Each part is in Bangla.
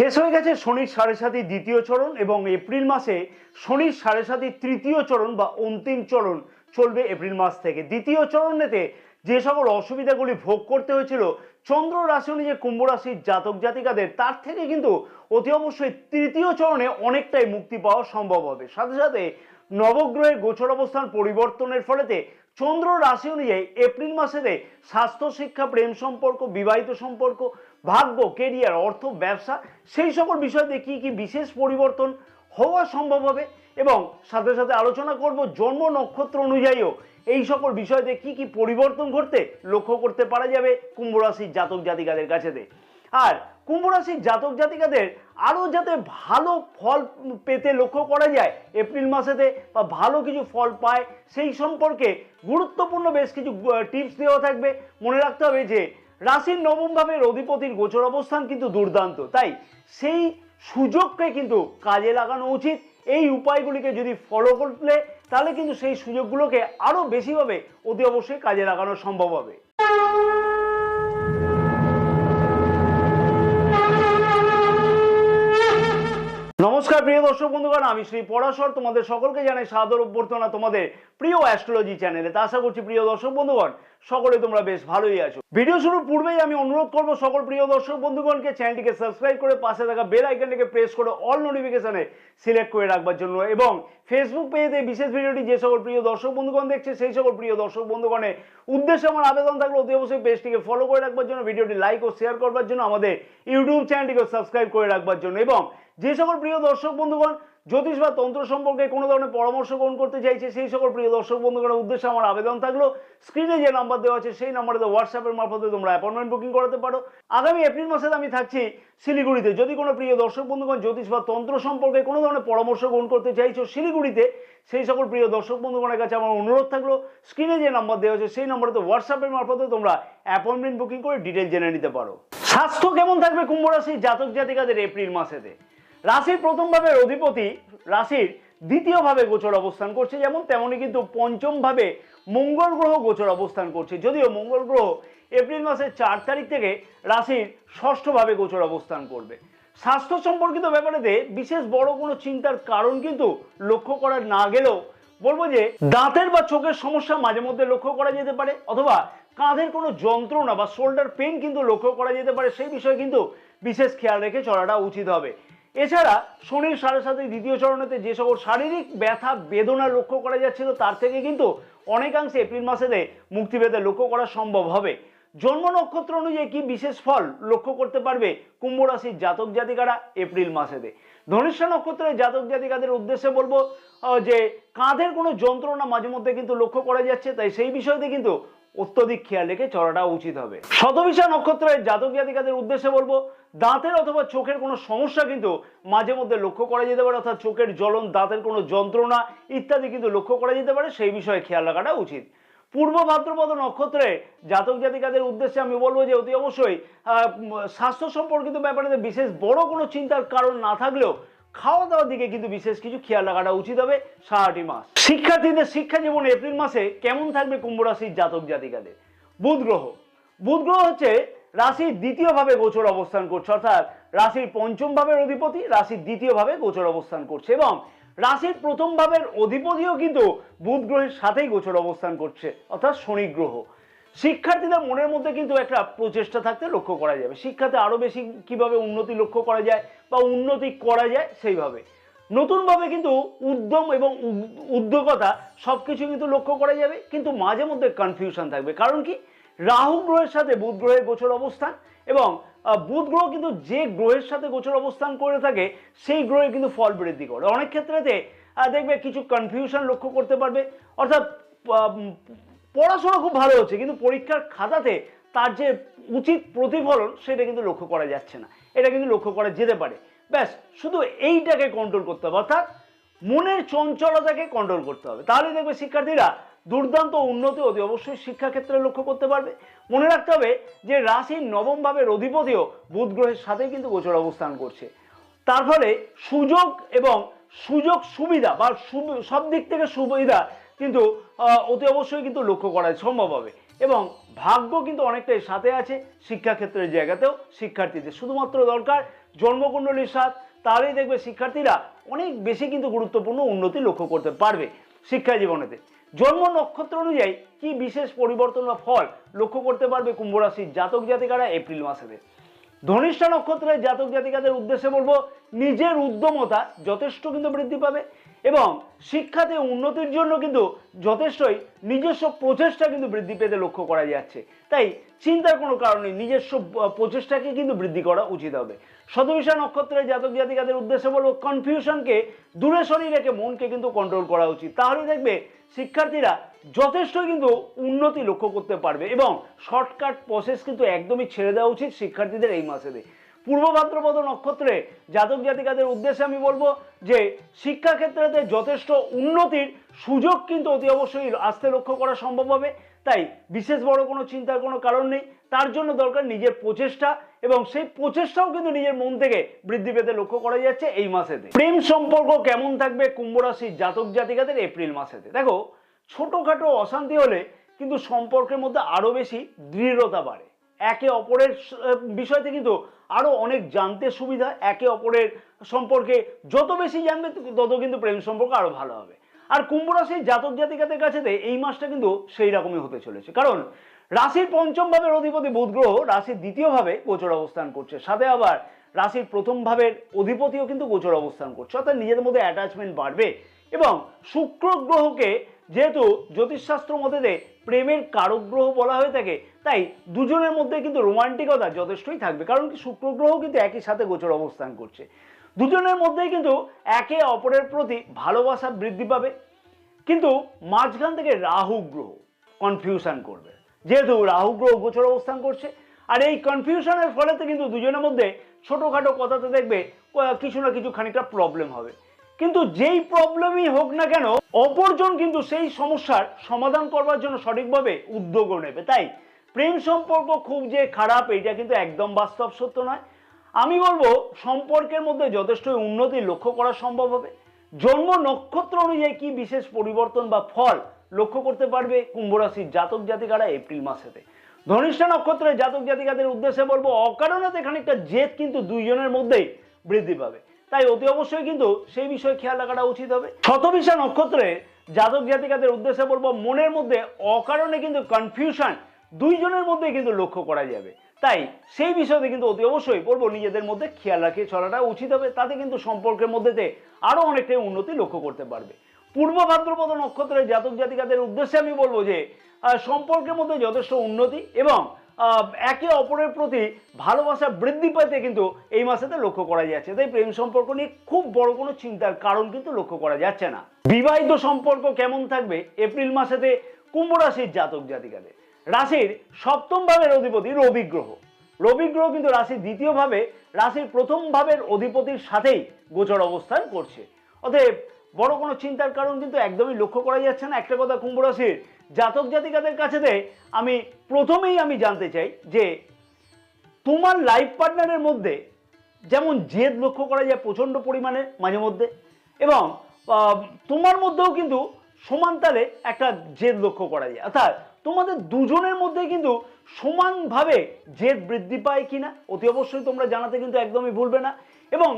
শেষ হয়ে গেছে শনির সাড়ে সাতি দ্বিতীয় চরণ এবং এপ্রিল মাসে শনির সাড়ে সাতি তৃতীয় চরণ বা অন্তিম চরণ চলবে এপ্রিল মাস থেকে। দ্বিতীয় চরণেতে যে সকল অসুবিধাগুলি ভোগ করতে হয়েছিল চন্দ্র রাশি অনুযায়ী কুম্ভ রাশির জাতক জাতিকাদের, তার থেকে কিন্তু অতি অবশ্যই তৃতীয় চরণে অনেকটাই মুক্তি পাওয়া সম্ভব হবে। সাথে সাথে নবগ্রহের গোচর অবস্থান পরিবর্তনের ফলেতে চন্দ্র রাশি অনুযায়ী এপ্রিল মাসেতে স্বাস্থ্য, শিক্ষা, প্রেম সম্পর্ক, বিবাহিত সম্পর্ক, ভাগ্য, কেরিয়ার, অর্থ, ব্যবসা, সেই সকল বিষয়তে কি কি বিশেষ পরিবর্তন হওয়া সম্ভব হবে এবং সাথে সাথে আলোচনা করব জন্ম নক্ষত্র অনুযায়ীও এই সকল বিষয়তে কি কি পরিবর্তন ঘটতে লক্ষ্য করতে পারা যাবে কুম্ভ রাশির জাতক জাতিকাদের কাছেতে। আর কুম্ভ রাশির জাতক জাতিকাদের আরও যাতে ভালো ফল পেতে লক্ষ্য করা যায় এপ্রিল মাসেতে বা ভালো কিছু ফল পায় সেই সম্পর্কে গুরুত্বপূর্ণ বেশ কিছু টিপস দেওয়া থাকবে। মনে রাখতে হবে যে রাশির নবম ভাবের অধিপতির গোচর অবস্থান কিন্তু দুর্দান্ত, তাই সেই সুযোগকে কিন্তু কাজে লাগানো উচিত। এই উপায়গুলিকে যদি ফলো করলে তাহলে কিন্তু সেই সুযোগগুলোকে আরও বেশিভাবে অতি অবশ্যই কাজে লাগানো সম্ভব হবে। নমস্কার প্রিয় দর্শক বন্ধুগণ, আমি শ্রী পরাশর তোমাদের সকলকে জানাই সাদর অভ্যর্থনা তোমাদের প্রিয় অ্যাস্ট্রোলজি চ্যানেলে। তা আশা করছি প্রিয় দর্শক বন্ধুগণ সকলে তোমরা বেশ ভালোই আছো। ভিডিও শুরুর পূর্বেই আমি অনুরোধ করব সকল প্রিয় দর্শক বন্ধুগণকে চ্যানেলটিকে সাবস্ক্রাইব করে পাশে থাকা বেল আইকনটিকে প্রেস করে অল নোটিফিকেশনে সিলেক্ট করে রাখবার জন্য এবং ফেসবুক পেজে বিশেষ ভিডিওটি যে সকল প্রিয় দর্শক বন্ধুগণ দেখছে সেই সকল প্রিয় দর্শক বন্ধুগণের উদ্দেশ্যে আমার আবেদন থাকলে অতি অবশ্যই পেজটিকে ফলো করে রাখবার জন্য, ভিডিওটি লাইক ও শেয়ার করবার জন্য, আমাদের ইউটিউব চ্যানেলটিকে সাবস্ক্রাইব করে রাখবার জন্য এবং যে সকল প্রিয় দর্শক বন্ধুগণ জ্যোতিষ বা তন্ত্র সম্পর্কে কোনো ধরনের পরামর্শ গ্রহণ করতে চাইছে সেই সকল প্রিয় দর্শক বন্ধুগণের উদ্দেশ্যে আমার আবেদন থাকলো স্ক্রিনে যে নাম্বার দেওয়া আছে সেই নাম্বারে হোয়াটসঅ্যাপের মারফতে তোমরা অ্যাপয়েন্টমেন্ট বুকিং করাতে পারো। আগামী এপ্রিল মাসে আমি থাকছি শিলিগুড়িতে। যদি কোনো প্রিয় দর্শক বন্ধুগণ জ্যোতিষ বা তন্ত্র সম্পর্কে কোনো ধরনের পরামর্শ গ্রহণ করতে চাইছো শিলিগুড়িতে, সেই সকল প্রিয় দর্শক বন্ধুগণের কাছে আমার অনুরোধ থাকলো স্ক্রিনে যে নাম্বার দেওয়া আছে সেই নাম্বারে হোয়াটসঅ্যাপের মারফতে তোমরা অ্যাপয়েন্টমেন্ট বুকিং করে ডিটেল জেনে নিতে পারো। স্বাস্থ্য কেমন থাকবে কুম্ভ রাশির জাতক জাতিকাদের এপ্রিল মাসেতে? রাশির প্রথম ভাবের অধিপতি রাশির দ্বিতীয় ভাবে গোচর অবস্থান করছে, যেমন তেমনি কিন্তু পঞ্চম ভাবে মঙ্গল গ্রহ গোচর অবস্থান করছে। যদিও মঙ্গল গ্রহ এপ্রিল মাসের 4 তারিখ থেকে রাশির ষষ্ঠ ভাবে গোচর অবস্থান করবে। স্বাস্থ্য সম্পর্কিত ব্যাপারেতে বিশেষ বড় কোনো চিন্তার কারণ কিন্তু লক্ষ্য করা না গেলেও বলবো যে দাঁতের বা চোখের সমস্যা মাঝে মধ্যে লক্ষ্য করা যেতে পারে, অথবা কাঁধের কোনো যন্ত্রণা বা শোল্ডার পেন কিন্তু লক্ষ্য করা যেতে পারে। সেই বিষয়ে কিন্তু বিশেষ খেয়াল রেখে চলাটা উচিত হবে। এছাড়া শনির সাড়ে সাথে দ্বিতীয় চরণেতে যে সকল শারীরিক ব্যথা বেদনা লক্ষ্য করা যাচ্ছিল তার থেকে কিন্তু অনেকাংশে এপ্রিল মাসেতে মুক্তি পেতে লক্ষ্য করা সম্ভব হবে। জন্ম নক্ষত্র অনুযায়ী কি বিশেষ ফল লক্ষ্য করতে পারবে কুম্ভ রাশির জাতক জাতিকারা এপ্রিল মাসেতে? ধনিষ্ঠা নক্ষত্রের জাতক জাতিকাদের উদ্দেশ্যে বলবো যে কাঁধের কোনো যন্ত্রণা মাঝে মধ্যে কিন্তু লক্ষ্য করা যাচ্ছে, তাই সেই বিষয়তে কিন্তু অত্যধিক খেয়াল রেখে চলাটা উচিত হবে। শতভিষা নক্ষত্রের জাতক জাতিকাদের উদ্দেশ্যে বলবো দাঁতের অথবা চোখের কোনো সমস্যা কিন্তু মাঝে মধ্যে লক্ষ্য করা যেতে পারে, অর্থাৎ চোখের জ্বলন, দাঁতের কোনো যন্ত্রণা ইত্যাদি কিন্তু লক্ষ্য করা যেতে পারে, সেই বিষয়ে খেয়াল রাখাটা উচিত। পূর্ব ভাদ্রপদ নক্ষত্রে জাতক জাতিকাদের উদ্দেশ্যে আমি বলবো যে অতি অবশ্যই স্বাস্থ্য সম্পর্কিত ব্যাপারে বিশেষ বড় কোনো চিন্তার কারণ না থাকলেও খাওয়া দাওয়ার দিকে কিন্তু বিশেষ কিছু খেয়াল রাখাটা উচিত হবে সারাটি মাস। শিক্ষার্থীদের শিক্ষা জীবন এপ্রিল মাসে কেমন থাকবে কুম্ভ রাশির জাতক জাতিকাদের? বুধ গ্রহ হচ্ছে রাশির দ্বিতীয় ভাবে গোচর অবস্থান করছে, অর্থাৎ রাশির পঞ্চম ভাবের অধিপতি রাশির দ্বিতীয় ভাবে গোচর অবস্থান করছে এবং রাশির প্রথম ভাবের অধিপতিও কিন্তু বুধ গ্রহের সাথেই গোচর অবস্থান করছে, অর্থাৎ শনি গ্রহ। শিক্ষার্থীদের মনের মধ্যে কিন্তু একটা প্রচেষ্টা থাকতে লক্ষ্য করা যাবে শিক্ষাতে আরো বেশি কিভাবে উন্নতি লক্ষ্য করা যায় বা উন্নতি করা যায় সেইভাবে। নতুনভাবে কিন্তু উদ্যম এবং উদ্যোগতা সবকিছু কিন্তু লক্ষ্য করা যাবে, কিন্তু মাঝে মধ্যে কনফিউশন থাকবে। কারণ কি? রাহু গ্রহের সাথে বুধ গ্রহের গোচর অবস্থান এবং বুধ গ্রহ কিন্তু যে গ্রহের সাথে গোচর অবস্থান করে থাকে সেই গ্রহে কিন্তু ফল বৃদ্ধি করে। অনেক ক্ষেত্রেতে দেখবে কিছু কনফিউশন লক্ষ্য করতে পারবে, অর্থাৎ পড়াশোনা খুব ভালো হচ্ছে কিন্তু পরীক্ষার খাতাতে তার যে উচিত প্রতিফলন সেটা কিন্তু লক্ষ্য করা যাচ্ছে না, এটা কিন্তু লক্ষ্য করা যেতে পারে। ব্যাস শুধু এইটাকে কন্ট্রোল করতে হবে, অর্থাৎ মনের চঞ্চলতাকে কন্ট্রোল করতে হবে, তাহলে দেখবে শিক্ষার্থীরা দুর্দান্ত উন্নতি অতি অবশ্যই শিক্ষাক্ষেত্রে লক্ষ্য করতে পারবে। মনে রাখতে হবে যে রাশির নবম ভাবের অধিপতিও বুধ গ্রহের সাথেই কিন্তু গোচর অবস্থান করছে, তার ফলে সুযোগ এবং সুযোগ সুবিধা বা সব দিক থেকে সুবিধা কিন্তু অতি অবশ্যই কিন্তু লক্ষ্য করা সম্ভব হবে এবং ভাগ্য কিন্তু অনেকটাই সাথে আছে শিক্ষাক্ষেত্রের জায়গাতেও শিক্ষার্থীদের। শুধুমাত্র দরকার জন্মকুণ্ডলীর সাথ, তাহলেই দেখবে শিক্ষার্থীরা অনেক বেশি কিন্তু গুরুত্বপূর্ণ উন্নতি লক্ষ্য করতে পারবে শিক্ষা জীবনেতে। জন্ম নক্ষত্র অনুযায়ী কি বিশেষ পরিবর্তন বা ফল লক্ষ্য করতে পারবে কুম্ভ রাশির জাতক জাতিকারা এপ্রিল মাসেতে। ধনিষ্ঠা নক্ষত্রের জাতক জাতিকাদের উদ্দেশ্যে বলবো, নিজের উদ্যমতা যথেষ্ট কিন্তু বৃদ্ধি পাবে এবং শিক্ষাতে উন্নতির জন্য কিন্তু যথেষ্টই নিজস্ব প্রচেষ্টা কিন্তু বৃদ্ধি পেতে লক্ষ্য করা যাচ্ছে। তাই চিন্তার কোনো কারণ নেই, নিজস্ব প্রচেষ্টাকে কিন্তু বৃদ্ধি করা উচিত হবে। শতভিষা নক্ষত্রের জাতক জাতিকাদের উদ্দেশ্যে বলবো, কনফিউশনকে দূরে সরিয়ে রেখে মনকে কিন্তু কন্ট্রোল করা উচিত। তাহলেই দেখবে শিক্ষার্থীরা যথেষ্ট কিন্তু উন্নতি লক্ষ্য করতে পারবে এবং শর্টকাট প্রসেস কিন্তু একদমই ছেড়ে দেওয়া উচিত শিক্ষার্থীদের এই মাসেতে। পূর্ব ভাদ্রপদ নক্ষত্রে জাতক জাতিকাদের উদ্দেশ্যে আমি বলবো যে শিক্ষাক্ষেত্রেতে যথেষ্ট উন্নতির সুযোগ কিন্তু অতি অবশ্যই আসতে লক্ষ্য করা সম্ভব হবে। তাই বিশেষ বড় কোনো চিন্তার কোনো কারণ নেই, তার জন্য দরকার নিজের প্রচেষ্টা এবং সেই প্রচেষ্টাও কিন্তু নিজের মন থেকে বৃদ্ধি পেতে লক্ষ্য করা যাচ্ছে এই মাসেতে। প্রেম সম্পর্ক কেমন থাকবে কুম্ভ রাশির জাতক জাতিকাদের এপ্রিল মাসেতে। দেখো, ছোটখাটো অশান্তি হলে কিন্তু সম্পর্কের মধ্যে আরো বেশি দৃঢ়তা বাড়ে, একে অপরের বিষয়তে কিন্তু আরো অনেক জানতে সুবিধা, একে অপরের সম্পর্কে যত বেশি জানবে তত কিন্তু প্রেম সম্পর্ক আরো ভালো হবে। আর কুম্ভ রাশির জাতক জাতিকাদের কাছে এই মাসটা কিন্তু সেই রকমই হতে চলেছে, কারণ রাশির পঞ্চম ভাবের অধিপতি বুধ গ্রহ রাশির দ্বিতীয় ভাবে গোচর অবস্থান করছে, সাথে আবার রাশির প্রথম ভাবের অধিপতিও কিন্তু গোচর অবস্থান করছে, অর্থাৎ নিজেদের মধ্যে অ্যাটাচমেন্ট বাড়বে। এবং শুক্র গ্রহকে যেহেতু জ্যোতিষশাস্ত্র মতে প্রেমের কারক গ্রহ বলা হয়ে থাকে, তাই দুজনের মধ্যে কিন্তু রোমান্টিকতা যথেষ্টই থাকবে, কারণ কি শুক্র গ্রহ কিন্তু একই সাথে গোচর অবস্থান করছে। দুজনের মধ্যেই কিন্তু একে অপরের প্রতি ভালোবাসা বৃদ্ধি পাবে। কিন্তু মাঝখান থেকে রাহু গ্রহ কনফিউশন করবে, যেহেতু রাহু গ্রহ গোচর অবস্থান করছে, আর এই কনফিউশনের ফলেতে কিন্তু দুজনের মধ্যে ছোটখাটো কথাতে দেখবে কিছু না কিছু খানিকটা প্রবলেম হবে। কিন্তু যেই প্রবলেমই হোক না কেন, অপরজন কিন্তু সেই সমস্যার সমাধান করবার জন্য সঠিকভাবে উদ্যোগও নেবে। তাই প্রেম সম্পর্ক খুব যে খারাপ এটা কিন্তু একদম বাস্তব সত্য নয়। আমি বলবো সম্পর্কের মধ্যে যথেষ্ট উন্নতি লক্ষ্য করা সম্ভব হবে। জন্ম নক্ষত্র অনুযায়ী কি বিশেষ পরিবর্তন বা ফল লক্ষ্য করতে পারবে কুম্ভ রাশির জাতক জাতিকারা এপ্রিল মাসেতে। ধনিষ্ঠা নক্ষত্রের জাতক জাতিকাদের উদ্দেশ্যে বলবো, অকারণে খানিকটা জেদ কিন্তু দুইজনের মধ্যেই বৃদ্ধি পাবে, তাই অতি অবশ্যই কিন্তু সেই বিষয়ে খেয়াল রাখাটা উচিত হবে। শতভিষা নক্ষত্রে জাতক জাতিকাদের উদ্দেশ্যে বলবো, মনের মধ্যে অকারণে কিন্তু কনফিউশন দুইজনের মধ্যে কিন্তু লক্ষ্য করা যাবে, তাই সেই বিষয়তে কিন্তু অতি অবশ্যই বলবো নিজেদের মধ্যে খেয়াল রাখিয়ে চলাটা উচিত হবে, তাতে কিন্তু সম্পর্কের মধ্যে আরো অনেকটাই উন্নতি লক্ষ্য করতে পারবে। পূর্ব ভাদ্রপদ নক্ষত্রের জাতক জাতিকাদের উদ্দেশ্যে আমি বলবো যে সম্পর্কের মধ্যে যথেষ্ট উন্নতি এবং একে অপরের প্রতি ভালোবাসা বৃদ্ধি পেতে কিন্তু এই মাসেতে লক্ষ্য করা যাচ্ছে। তাই প্রেম সম্পর্ক নিয়ে খুব বড় কোনো চিন্তার কারণ কিন্তু লক্ষ্য করা যাচ্ছে না। বিবাহিত সম্পর্ক কেমন থাকবে এপ্রিল মাসেতে কুম্ভ রাশির জাতক জাতিকাদের। রাশির সপ্তম ভাবের অধিপতি রবি গ্রহ, রবি গ্রহ কিন্তু রাশির দ্বিতীয় ভাবে রাশির প্রথম ভাবের অধিপতির সাথেই গোচর অবস্থান করছে, অতএব বড় কোনো চিন্তার কারণ কিন্তু একদমই লক্ষ্য করা যাচ্ছে না। একটা কথা কুম্ভ রাশির জাতক জাতিকাদের কাছে আমি প্রথমেই জানতে চাই যে তোমার লাইফ পার্টনারের মধ্যে যেমন জেদ লক্ষ্য করা যায় প্রচন্ড পরিমাণে মাঝে মধ্যে, এবং তোমার মধ্যেও কিন্তু সমান তালে একটা জেদ লক্ষ্য করা যায়, অর্থাৎ তোমাদের দুজনের মধ্যে কিন্তু সমানভাবে জেদ বৃদ্ধি পায় কিনা অতি অবশ্যই তোমরা জানাতে কিন্তু একদমই ভুলবে না। এবং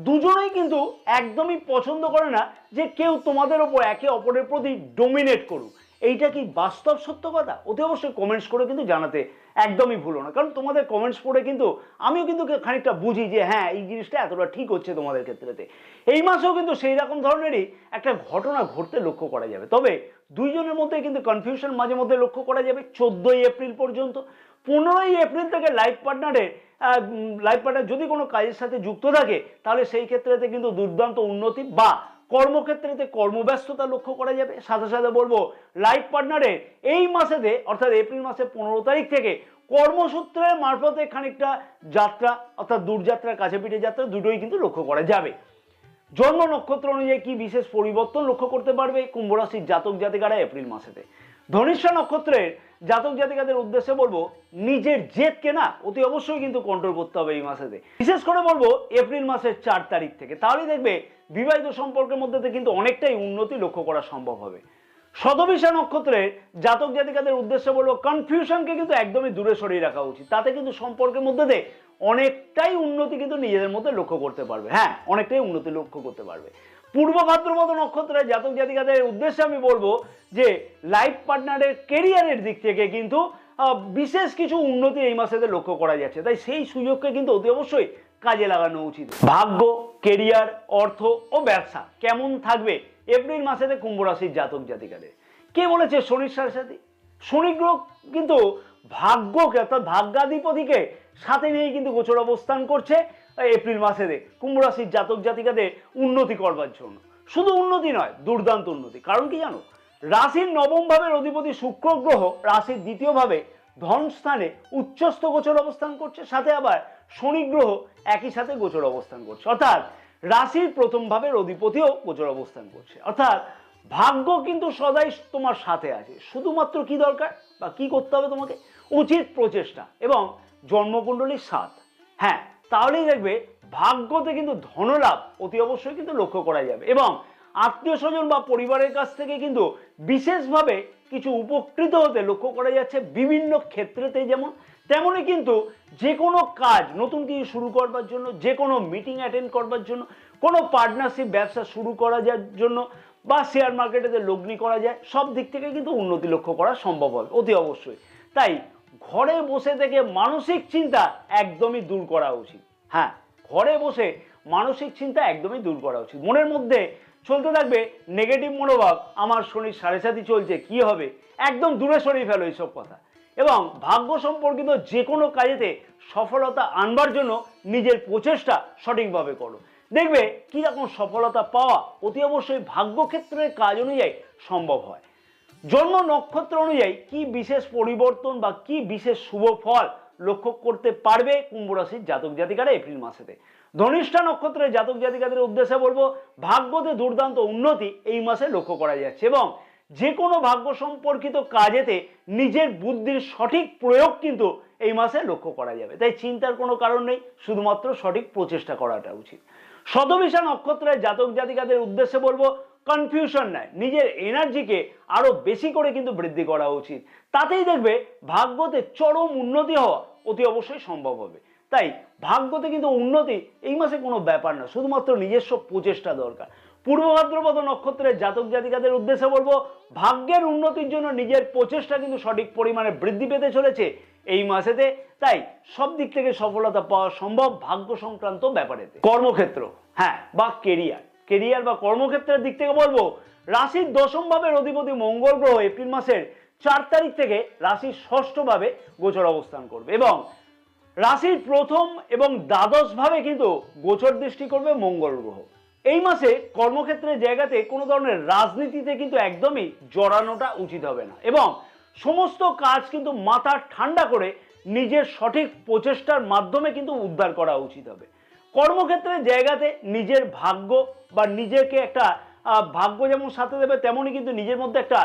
দুজনেই কিন্তু একদমই পছন্দ করে না যে কেউ তোমাদের ওপর একে অপরের প্রতি ডোমিনেট করুক। এইটা কি বাস্তব সত্য কথা? অতি অবশ্যই কমেন্টস করে কিন্তু জানাতে একদমই ভুলো না, কারণ তোমাদের কমেন্টস পড়ে কিন্তু আমিও কিন্তু খানিকটা বুঝি যে হ্যাঁ এই জিনিসটা এতটা ঠিক হচ্ছে তোমাদের ক্ষেত্রেতে। এই মাসেও কিন্তু সেই রকম ধরনেরই একটা ঘটনা ঘটতে লক্ষ্য করা যাবে, তবে দুইজনের মধ্যে কিন্তু কনফিউশন মাঝে মধ্যে লক্ষ্য করা যাবে 14ই এপ্রিল পর্যন্ত। 15ই এপ্রিল থেকে লাইফ পার্টনার যদি কোনো কাজের সাথে যুক্ত থাকে তাহলে সেই ক্ষেত্রেতে কিন্তু দুর্দান্ত উন্নতি বা কর্মক্ষেত্রেতে কর্মব্যস্ততা লক্ষ্য করা যাবে। সাথে সাথে বলবো লাইফ পার্টনারের এই মাসেতে অর্থাৎ এপ্রিল মাসের 15 তারিখ থেকে কর্মসূত্রের মারফতে খানিকটা যাত্রা অর্থাৎ দূরযাত্রার কাছে পিঠে যাত্রা দুটোই কিন্তু লক্ষ্য করা যাবে। জন্ম নক্ষত্র অনুযায়ী কি বিশেষ পরিবর্তন লক্ষ্য করতে পারবে কুম্ভ রাশির জাতক জাতিকারা এপ্রিল মাসেতে। ধনিষ্ঠা নক্ষত্রের জাতক জাতিকাদের উদ্দেশ্যে বলবো, নিজের জেদকে না অতি অবশ্যই কিন্তু কন্ট্রোল করতে হবে এই মাসেতে, বিশেষ করে বলবো এপ্রিল মাসের 4 তারিখ থেকে, তাহলেই দেখবে বিবাহিত সম্পর্কের মধ্যে কিন্তু অনেকটাই উন্নতি লক্ষ্য করা সম্ভব হবে। শতবিশা নক্ষত্রের জাতক জাতিকাদের উদ্দেশ্যে বলবো কনফিউশনকে কিন্তু একদমই দূরে সরিয়ে রাখা উচিত। তাতে কিন্তু সম্পর্কের মধ্যে দিয়ে অনেকটাই উন্নতি কিন্তু নিজেদের মধ্যে লক্ষ্য করতে পারবে। হ্যাঁ, অনেকটাই উন্নতি লক্ষ্য করতে পারবে। পূর্ব ভাদ্রপদ নক্ষত্রের জাতক জাতিকাদের উদ্দেশ্যে আমি বলবো যে লাইফ পার্টনারের কেরিয়ারের দিক থেকে কিন্তু বিশেষ কিছু উন্নতি এই মাসেতে লক্ষ্য করা যাচ্ছে। তাই সেই সুযোগকে কিন্তু অতি অবশ্যই কাজে লাগানো উচিত। ভাগ্য, কেরিয়ার, অর্থ ও ব্যবসা কেমন থাকবে এপ্রিল মাসেতে কুম্ভ রাশির জাতক জাতিকাদের? কে বলেছে শনির সাথে? শনি গ্রহ কিন্তু ভাগ্যকে অর্থাৎ ভাগ্যাধিপতিকে সাথে নিয়েই কিন্তু গোচর অবস্থান করছে এপ্রিল মাসেতে কুম্ভ রাশির জাতক জাতিকাদের উন্নতি করবার জন্য। শুধু উন্নতি নয়, দুর্দান্ত উন্নতি। কারণ কি জানো, রাশির নবম ভাবের অধিপতি শুক্র গ্রহ রাশির দ্বিতীয় ভাবে ধন স্থানে উচ্চস্থ গোচর অবস্থান করছে, সাথে আবার শনি গ্রহ একই সাথে গোচর অবস্থান করছে। অর্থাৎ রাশির প্রথম ভাবের অধিপতিও গোচর অবস্থান করছে। অর্থাৎ ভাগ্য কিন্তু সদাই তোমার সাথে আছে। শুধুমাত্র কি দরকার বা কি করতে হবে তোমাকে? উচিত প্রচেষ্টা এবং জন্মকুণ্ডলীর সাথ। হ্যাঁ, তাহলেই দেখবে ভাগ্যতে কিন্তু ধনলাভ অতি অবশ্যই কিন্তু লক্ষ্য করা যাবে এবং আত্মীয় স্বজন বা পরিবারের কাছ থেকে কিন্তু বিশেষভাবে কিছু উপকৃত হতে লক্ষ্য করা যাচ্ছে বিভিন্ন ক্ষেত্রেতে। যেমন তেমনই কিন্তু যে কোনো কাজ নতুন কিছু শুরু করবার জন্য, যে কোনো মিটিং অ্যাটেন্ড করবার জন্য, কোনো পার্টনারশিপ ব্যবসা শুরু করার জন্য বা শেয়ার মার্কেটে লগ্নি করা যায়, সব দিক থেকে কিন্তু উন্নতি লক্ষ্য করা সম্ভব হবে অতি অবশ্যই। তাই ঘরে বসে থেকে মানসিক চিন্তা একদমই দূর করা উচিত। হ্যাঁ, ঘরে বসে মানসিক চিন্তা একদমই দূর করা উচিত। মনের মধ্যে চলতে থাকবে নেগেটিভ মনোভাব, আমার শনির সাড়ে চলছে, কি হবে, একদম দূরে সরিয়ে ফেলো এইসব কথা এবং ভাগ্য সম্পর্কিত যে কোনো কাজেতে সফলতা আনবার জন্য নিজের প্রচেষ্টা সঠিকভাবে করো। দেখবে কিরকম সফলতা পাওয়া অতি অবশ্যই ভাগ্যক্ষেত্রের কাজ অনুযায়ী সম্ভব হয়। জন্ম নক্ষত্র অনুযায়ী কি বিশেষ পরিবর্তন বা কি বিশেষ শুভ ফল লক্ষ্য করতে পারবে কুম্ভ রাশির জাতক জাতিকারা এপ্রিল মাসেতে? ধনিষ্ঠা নক্ষত্রের জাতক জাতিকাদের উদ্দেশ্যে বলবো ভাগ্যতে দুর্দান্ত উন্নতি এই মাসে লক্ষ্য করা যাচ্ছে এবং যে কোনো ভাগ্য সম্পর্কিত কাজেতে নিজের বুদ্ধির সঠিক প্রয়োগ কিন্তু এই মাসে লক্ষ্য করা যাবে। তাই চিন্তার কোনো কারণ নেই, শুধুমাত্র সঠিক প্রচেষ্টা করাটা উচিত। শতবিশা নক্ষত্রের জাতক জাতিকাদের উদ্দেশ্যে বলবো কনফিউশন নয়, নিজের এনার্জিকে আরো বেশি করে কিন্তু বৃদ্ধি করা উচিত। তাতেই দেখবে ভাগ্যতে চরম উন্নতি হওয়া অতি অবশ্যই সম্ভব হবে। তাই ভাগ্যতে কিন্তু উন্নতি এই মাসে কোনো ব্যাপার না, শুধুমাত্র নিজস্ব প্রচেষ্টা দরকার। পূর্ব ভাদ্রপদ নক্ষত্রের জাতক জাতিকাদের উদ্দেশ্যে বলবো ভাগ্যের উন্নতির জন্য নিজের প্রচেষ্টা কিন্তু সঠিক পরিমাণে বৃদ্ধি পেতে চলেছে এই মাসেতে। তাই সব দিক থেকে সফলতা পাওয়া সম্ভব ভাগ্য সংক্রান্ত ব্যাপারেতে। কর্মক্ষেত্র, হ্যাঁ, বা কেরিয়ার বা কর্মক্ষেত্রের দিক থেকে বলবো রাশির দশম ভাবের অধিপতি মঙ্গল গ্রহ এপ্রিল মাসের 4 তারিখ থেকে রাশির ষষ্ঠ ভাবে গোচর অবস্থান করবে এবং রাশির প্রথম এবং দ্বাদশ ভাবে কিন্তু গোচর দৃষ্টি করবে মঙ্গল গ্রহ। এই মাসে কর্মক্ষেত্রের জায়গাতে কোনো ধরনের রাজনীতিতে কিন্তু একদমই জড়ানোটা উচিত হবে না এবং সমস্ত কাজ কিন্তু মাথা ঠান্ডা করে নিজের সঠিক প্রচেষ্টার মাধ্যমে কিন্তু উদ্ধার করা উচিত হবে। কর্মক্ষেত্রের জায়গাতে নিজের ভাগ্য বা নিজেকে একটা ভাগ্য যেমন সাথে দেবে, তেমনই কিন্তু নিজের মধ্যে একটা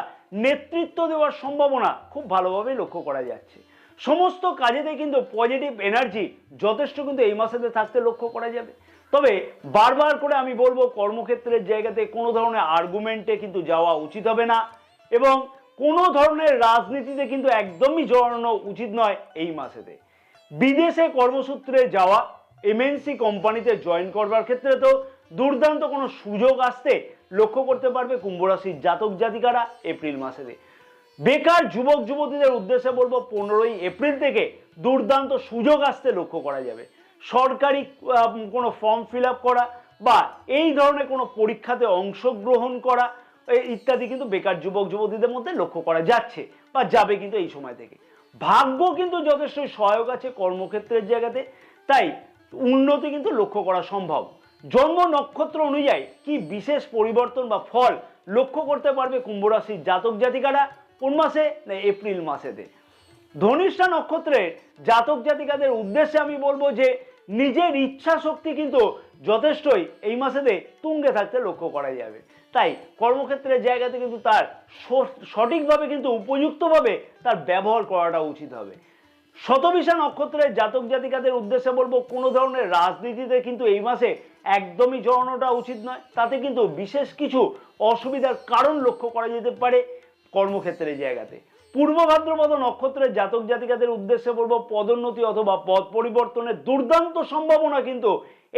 নেতৃত্ব দেওয়ার সম্ভাবনা খুব ভালোভাবে লক্ষ্য করা যাচ্ছে। সমস্ত কাজেতে কিন্তু পজিটিভ এনার্জি যথেষ্ট কিন্তু এই মাসেতে থাকতে লক্ষ্য করা যাবে। তবে বারবার করে আমি বলবো কর্মক্ষেত্রের জায়গাতে কোনো ধরনের আর্গুমেন্টে কিন্তু যাওয়া উচিত হবে না এবং কোনো ধরনের রাজনীতিতে কিন্তু একদমই জড়ানো উচিত নয় এই মাসেতে। বিদেশে কর্মসূত্রে যাওয়া, এমএনসি কোম্পানিতে জয়েন করবার ক্ষেত্রে তো দুর্দান্ত কোনো সুযোগ আসতে লক্ষ্য করতে পারবে কুম্ভ রাশির জাতক জাতিকারা এপ্রিল মাসেতে। বেকার যুবক যুবতীদের উদ্দেশ্যে বলবো 15ই এপ্রিল থেকে দুর্দান্ত সুযোগ আসতে লক্ষ্য করা যাবে। সরকারি কোনো ফর্ম ফিল আপ করা বা এই ধরনের কোনো পরীক্ষাতে অংশগ্রহণ করা ইত্যাদি কিন্তু বেকার যুবক যুবতীদের মধ্যে লক্ষ্য করা যাচ্ছে বা যাবে কিন্তু এই সময় থেকে। ভাগ্য কিন্তু যথেষ্টই সহায়ক আছে কর্মক্ষেত্রের জায়গাতে, তাই উন্নতি কিন্তু লক্ষ্য করা সম্ভব। জন্ম নক্ষত্র অনুযায়ী কি বিশেষ পরিবর্তন বা ফল লক্ষ্য করতে পারবে কুম্ভ রাশির জাতক জাতিকারা কোন মাসে? না এপ্রিল মাসেতে। ধনিষ্ঠা নক্ষত্রের জাতক জাতিকাদের উদ্দেশ্যে আমি বলবো যে নিজের ইচ্ছা শক্তি কিন্তু যথেষ্টই এই মাসেতে তুঙ্গে থাকতে লক্ষ্য করা যাবে। তাই কর্মক্ষেত্রের জায়গাতে কিন্তু তার সঠিকভাবে কিন্তু উপযুক্তভাবে তার ব্যবহার করাটা উচিত হবে। শতবিশা নক্ষত্রের জাতক জাতিকাদের উদ্দেশ্যে বলবো কোনো ধরনের রাজনীতিতে কিন্তু এই মাসে একদমই জড়ানোটা উচিত নয়। তাতে কিন্তু বিশেষ কিছু অসুবিধার কারণ লক্ষ্য করা যেতে পারে। কর্মক্ষেত্রের জায়গাতে। পূর্ব ভাদ্রপদ নক্ষত্রের জাতক জাতিকাদের উদ্দেশ্যে বলবো পদোন্নতি অথবা পদ পরিবর্তনের দুর্দান্ত সম্ভাবনা কিন্তু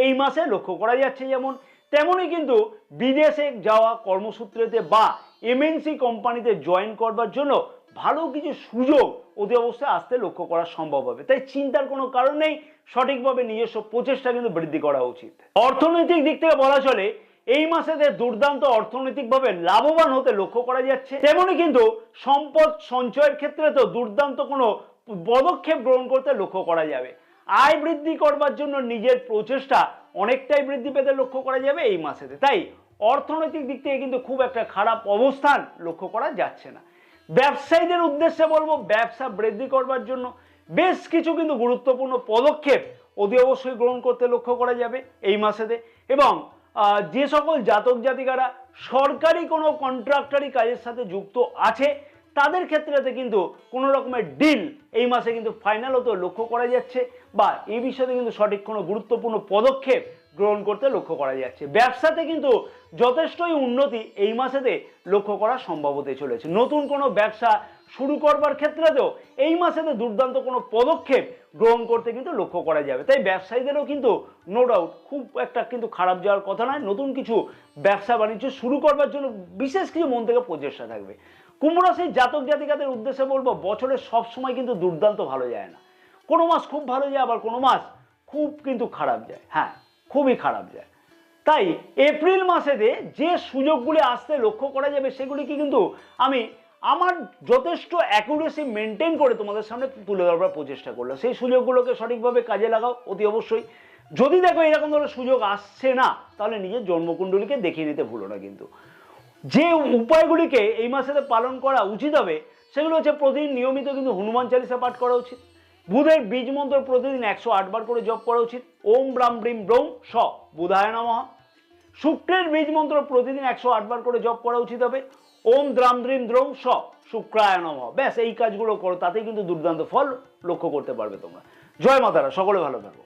এই মাসে লক্ষ্য করা যাচ্ছে। যেমন তেমনই কিন্তু বিদেশে যাওয়া কর্মসূত্রেতে বা এমএনসি কোম্পানিতে জয়েন করবার জন্য ভালো কিছু সুযোগ অতি অবস্থায় আসতে লক্ষ্য করা সম্ভব হবে। তাই চিন্তার কোনো কারণ নেই, সঠিকভাবে নিজস্ব প্রচেষ্টা কিন্তু বৃদ্ধি করা উচিত। অর্থনৈতিক দিক থেকে বলা চলে এই মাসেতে দুর্দান্ত অর্থনৈতিকভাবে লাভবান হতে লক্ষ্য করা যাচ্ছে। তেমনি কিন্তু সম্পদ সঞ্চয়ের ক্ষেত্রে তো দুর্দান্ত কোনো পদক্ষেপ গ্রহণ করতে লক্ষ্য করা যাবে। আয় বৃদ্ধি করবার জন্য নিজের প্রচেষ্টা অনেকটাই বৃদ্ধি পেতে লক্ষ্য করা যাবে এই মাসেতে। তাই অর্থনৈতিক দিক থেকে কিন্তু খুব একটা খারাপ অবস্থান লক্ষ্য করা যাচ্ছে না। ব্যবসায়ীদের উদ্দেশ্যে বলবো ব্যবসা বৃদ্ধি করবার জন্য বেশ কিছু কিন্তু গুরুত্বপূর্ণ পদক্ষেপ অতি অবশ্যই গ্রহণ করতে লক্ষ্য করা যাবে এই মাসেতে। এবং যে সকল জাতক জাতিকারা সরকারি কোনো কন্ট্রাক্টারি কাজের সাথে যুক্ত আছে তাদের ক্ষেত্রেতে কিন্তু কোনো রকমের ডিল এই মাসে কিন্তু ফাইনাল হতে লক্ষ্য করা যাচ্ছে, বা এই বিষয়ে কিন্তু সঠিক কোনো গুরুত্বপূর্ণ পদক্ষেপ গ্রহণ করতে লক্ষ্য করা যাচ্ছে। ব্যবসাতে কিন্তু যথেষ্টই উন্নতি এই মাসেতে লক্ষ্য করা সম্ভব হতে চলেছে। নতুন কোনো ব্যবসা শুরু করবার ক্ষেত্রেতেও এই মাসেতে দুর্দান্ত কোনো পদক্ষেপ গ্রহণ করতে কিন্তু লক্ষ্য করা যাবে। তাই ব্যবসায়ীদেরও কিন্তু নো ডাউট খুব একটা কিন্তু খারাপ যাওয়ার কথা নয়। নতুন কিছু ব্যবসা বাণিজ্য শুরু করবার জন্য বিশেষ কিছু মন থেকে প্রচেষ্টা থাকবে। কুম্ভ রাশির জাতক জাতিকাদের উদ্দেশ্যে বলবো বছরের সব সময় কিন্তু দুর্দান্ত ভালো যায় না। কোনো মাস খুব ভালো যায়, আবার কোনো মাস খুব কিন্তু খারাপ যায়। হ্যাঁ, খুবই খারাপ যায়। তাই এপ্রিল মাসেতে যে সুযোগগুলি আসতে লক্ষ্য করা যাবে সেগুলিকে কিন্তু আমি আমার যথেষ্ট অ্যাকুরেসি মেনটেন করে তোমাদের সামনে তুলে ধরবার প্রচেষ্টা করলাম। সেই সুযোগগুলোকে সঠিকভাবে কাজে লাগাও অতি অবশ্যই। যদি দেখো এরকম ধরনের সুযোগ আসছে না তাহলে নিজের জন্মকুণ্ডলীকে দেখিয়ে নিতে ভুলো না। কিন্তু যে উপায়গুলিকে এই মাসেতে পালন করা উচিত হবে সেগুলো হচ্ছে প্রতিদিন নিয়মিত কিন্তু হনুমান চালিসা পাঠ করা উচিত। বুধের বীজ মন্ত্র প্রতিদিন 108 বার করে জপ করা উচিত। ওম ব্রাম ব্রিম ব্রৌম স বুধায় নমঃ। শুক্রের বীজ মন্ত্র প্রতিদিন 108 বার করে জপ করা উচিত হবে। ওম দ্রাম দ্রিম দ্রৌম স শুক্রায় নমঃ। ব্যাস এই কাজগুলো করো, তাতেই কিন্তু দুর্দান্ত ফল লক্ষ্য করতে পারবে তোমরা। জয় মাতারা, সকলে ভালো থাকো।